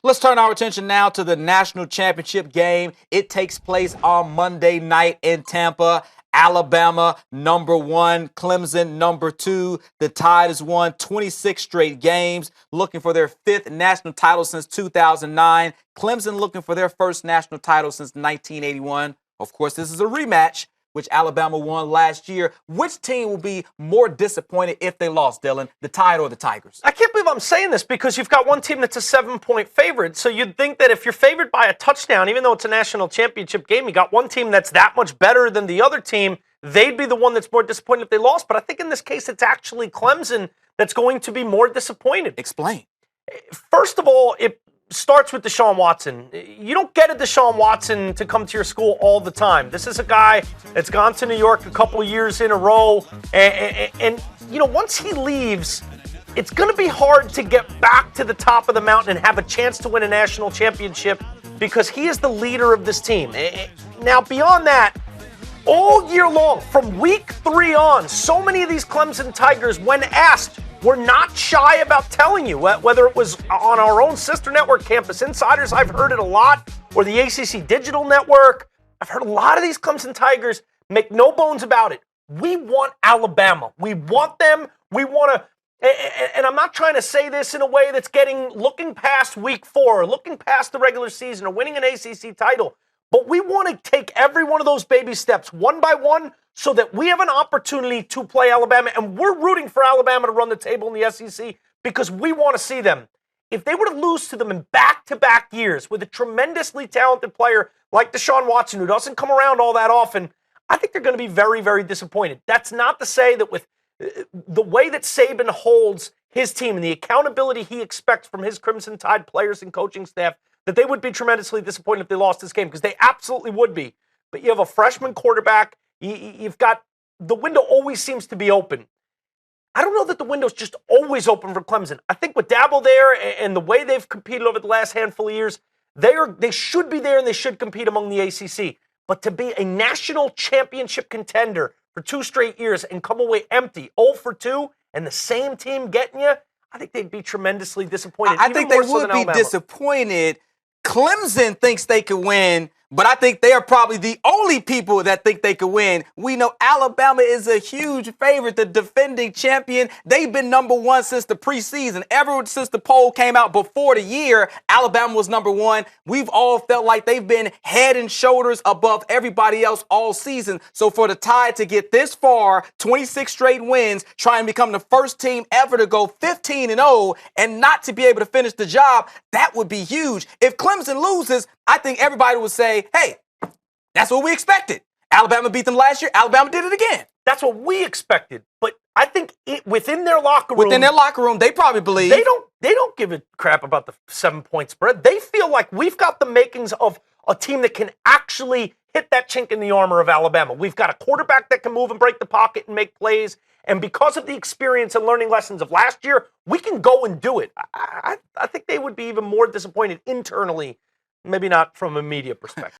Let's turn our attention now to the national championship game. It takes place on Monday night in Tampa. Alabama, number 1. Clemson, number 2. The Tide has won 26 straight games, looking for their 5th national title since 2009. Clemson looking for their first national title since 1981. Of course, this is a rematch, which Alabama won last year. Which team will be more disappointed if they lost, Dylan, the Tide or the Tigers? I can't believe I'm saying this because you've got one team that's a 7-point favorite. So you'd think that if you're favored by a touchdown, even though it's a national championship game, you got one team that's that much better than the other team, they'd be the one that's more disappointed if they lost. But I think in this case, it's actually Clemson that's going to be more disappointed. Explain. First of all, it starts with Deshaun Watson. You don't get a Deshaun Watson to come to your school all the time. This is a guy that's gone to New York a couple years in a row. And you know, once he leaves, it's going to be hard to get back to the top of the mountain and have a chance to win a national championship because he is the leader of this team. Now, beyond that, all year long, from week 3 on, so many of these Clemson Tigers, when asked, we're not shy about telling you, whether it was on our own sister network, Campus Insiders, I've heard it a lot, or the ACC Digital Network. I've heard a lot of these Clemson Tigers make no bones about it. We want Alabama. We want them. We want to, and I'm not trying to say this in a way that's looking past week 4, looking past the regular season, or winning an ACC title. But we want to take every one of those baby steps one by one so that we have an opportunity to play Alabama. And we're rooting for Alabama to run the table in the SEC because we want to see them. If they were to lose to them in back-to-back years with a tremendously talented player like Deshaun Watson, who doesn't come around all that often, I think they're going to be very, very disappointed. That's not to say that with the way that Saban holds his team and the accountability he expects from his Crimson Tide players and coaching staff, that they would be tremendously disappointed if they lost this game, because they absolutely would be. But you have a freshman quarterback. You've got, the window always seems to be open. I don't know that the window's just always open for Clemson. I think with Dabble there and the way they've competed over the last handful of years, they should be there and they should compete among the ACC. But to be a national championship contender for 2 straight years and come away empty, 0 for 2, and the same team getting you, I think they'd be tremendously disappointed. I think they would be disappointed. Clemson thinks they could win, but I think they are probably the only people that think they could win. We know Alabama is a huge favorite, the defending champion. They've been number 1 since the preseason. Ever since the poll came out before the year, Alabama was number 1. We've all felt like they've been head and shoulders above everybody else all season. So for the Tide to get this far, 26 straight wins, try and become the first team ever to go 15-0 and not to be able to finish the job, that would be huge. If Clemson loses, I think everybody would say, hey, that's what we expected. Alabama beat them last year. Alabama did it again. That's what we expected. But I think within their locker room, they probably believe they don't give a crap about the 7-point spread. They feel like we've got the makings of a team that can actually hit that chink in the armor of Alabama. We've got a quarterback that can move and break the pocket and make plays. And because of the experience and learning lessons of last year, we can go and do it. I think they would be even more disappointed internally, maybe not from a media perspective.